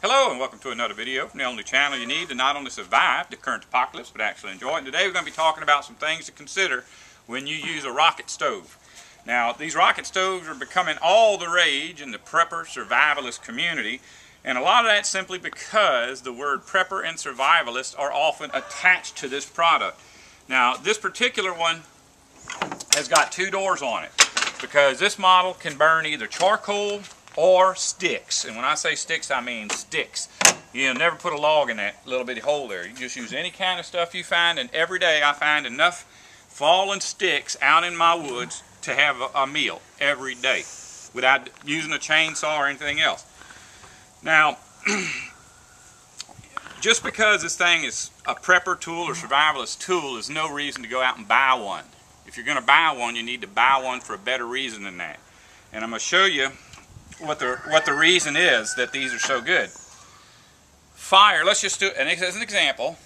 Hello and welcome to another video from the only channel you need to not only survive the current apocalypse but actually enjoy it. And today we're going to be talking about some things to consider when you use a rocket stove. Now these rocket stoves are becoming all the rage in the prepper survivalist community, and a lot of that's simply because the word prepper and survivalist are often attached to this product. Now this particular one has got two doors on it because this model can burn either charcoal or sticks. And when I say sticks, I mean sticks. You'll never put a log in that little bitty hole there. You just use any kind of stuff you find, and every day I find enough fallen sticks out in my woods to have a meal every day without using a chainsaw or anything else. Now, just because this thing is a prepper tool or survivalist tool is no reason to go out and buy one. If you're going to buy one, you need to buy one for a better reason than that. And I'm going to show you what the reason is that these are so good. Fire, let's just do it as an example.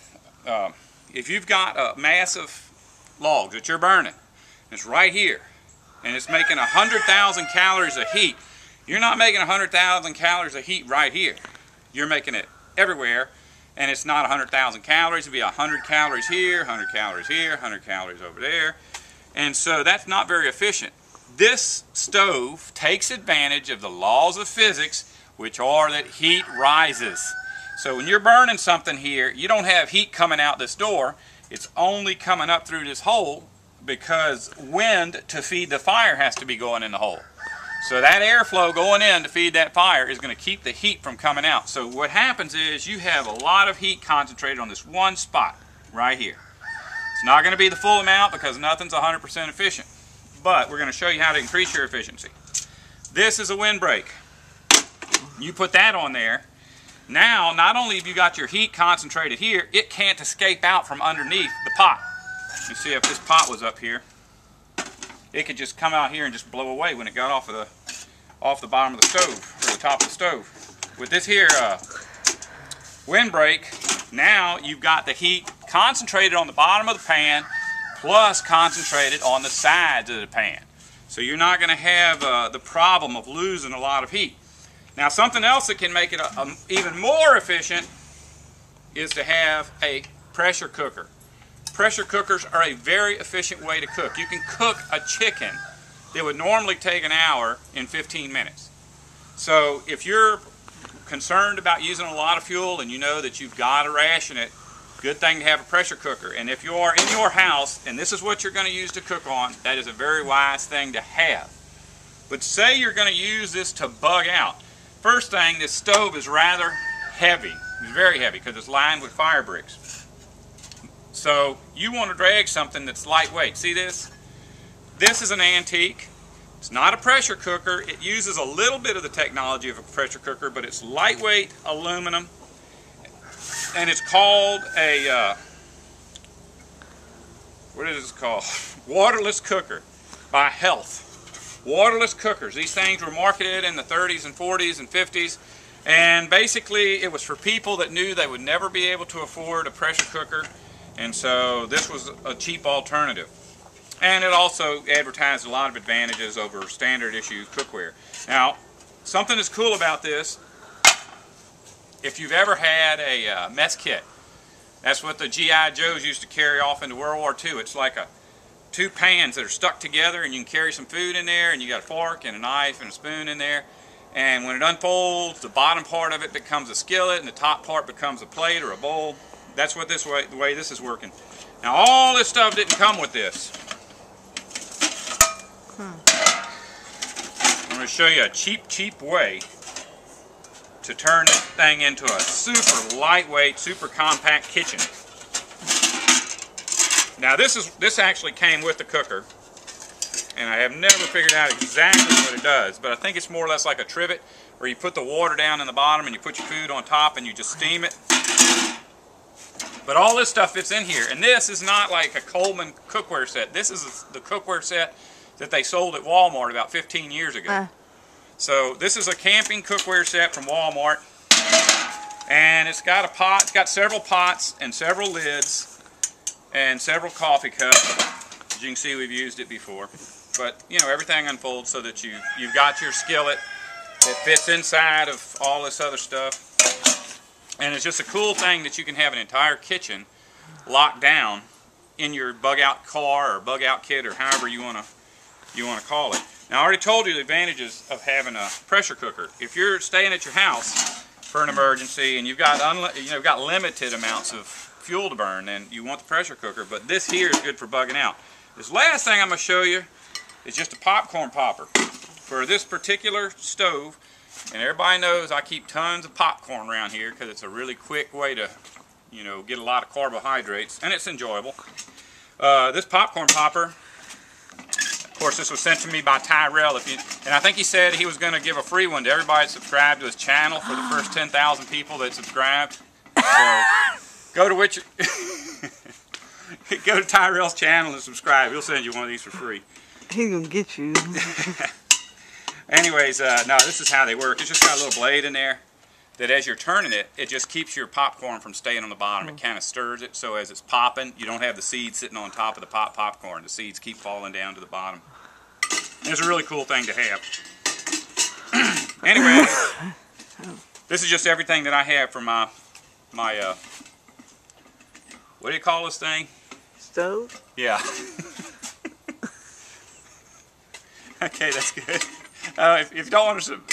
If you've got a mass of logs that you're burning, it's right here, and it's making 100,000 calories of heat. You're not making 100,000 calories of heat right here. You're making it everywhere, and it's not 100,000 calories. It'll be 100 calories here, 100 calories here, 100 calories over there, and so that's not very efficient. This stove takes advantage of the laws of physics, which are that heat rises. So when you're burning something here, you don't have heat coming out this door. It's only coming up through this hole because wind to feed the fire has to be going in the hole. So that airflow going in to feed that fire is going to keep the heat from coming out. So what happens is you have a lot of heat concentrated on this one spot right here. It's not going to be the full amount because nothing's 100% efficient. But we're going to show you how to increase your efficiency. This is a windbreak. You put that on there. Now, not only have you got your heat concentrated here, it can't escape out from underneath the pot. You see, if this pot was up here, it could just come out here and just blow away when it got off the bottom of the stove, or the top of the stove. With this here windbreak, now you've got the heat concentrated on the bottom of the pan, plus concentrated on the sides of the pan. So you're not going to have the problem of losing a lot of heat. Now something else that can make it even more efficient is to have a pressure cooker. Pressure cookers are a very efficient way to cook. You can cook a chicken that would normally take an hour in 15 minutes. So if you're concerned about using a lot of fuel and you know that you've got to ration it, good thing to have a pressure cooker. And if you are in your house and this is what you're going to use to cook on, that is a very wise thing to have. But say you're going to use this to bug out. First thing, this stove is rather heavy. It's very heavy because it's lined with fire bricks. So you want to drag something that's lightweight. See this? This is an antique. It's not a pressure cooker. It uses a little bit of the technology of a pressure cooker, but it's lightweight aluminum. And it's called a, what is it called? Waterless cooker by Health. Waterless cookers. These things were marketed in the 30s and 40s and 50s. And basically it was for people that knew they would never be able to afford a pressure cooker. And so this was a cheap alternative. And it also advertised a lot of advantages over standard issue cookware. Now, something that's cool about this, if you've ever had a mess kit, that's what the G.I. Joes used to carry off into World War II. It's like two pans that are stuck together, and you can carry some food in there, and you got a fork and a knife and a spoon in there. And when it unfolds, the bottom part of it becomes a skillet, and the top part becomes a plate or a bowl. That's what the way this is working. Now, all this stuff didn't come with this. I'm going to show you a cheap way to turn this thing into a super lightweight, super compact kitchen. Now this actually came with the cooker, and I have never figured out exactly what it does, but I think it's more or less like a trivet where you put the water down in the bottom and you put your food on top and you just steam it. But all this stuff fits in here, and this is not like a Coleman cookware set. This is the cookware set that they sold at Walmart about 15 years ago. So this is a camping cookware set from Walmart, and it's got a pot. It's got several pots and several lids and several coffee cups. As you can see, we've used it before. But you know, everything unfolds so that you've got your skillet that fits inside of all this other stuff. And it's just a cool thing that you can have an entire kitchen locked down in your bug out car or bug out kit or however you want to call it. Now I already told you the advantages of having a pressure cooker. If you're staying at your house for an emergency and you've got got limited amounts of fuel to burn, then you want the pressure cooker. But this here is good for bugging out. This last thing I'm going to show you is just a popcorn popper for this particular stove. And everybody knows I keep tons of popcorn around here because it's a really quick way to, get a lot of carbohydrates, and it's enjoyable. This popcorn popper, of course, this was sent to me by Tyrell, and I think he said he was going to give a free one to everybody that subscribed to his channel for the first 10,000 people that subscribed. So go to Tyrell's channel and subscribe. He'll send you one of these for free. He's gonna get you. Anyways, no, this is how they work. It's just got a little blade in there that as you're turning it, it just keeps your popcorn from staying on the bottom. It kind of stirs it, so as it's popping, you don't have the seeds sitting on top of the popcorn. The seeds keep falling down to the bottom. And it's a really cool thing to have. Anyway, this is just everything that I have for my what do you call this thing? Stove? Yeah. Okay, that's good. If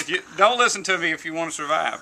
you don't listen to me if you want to survive.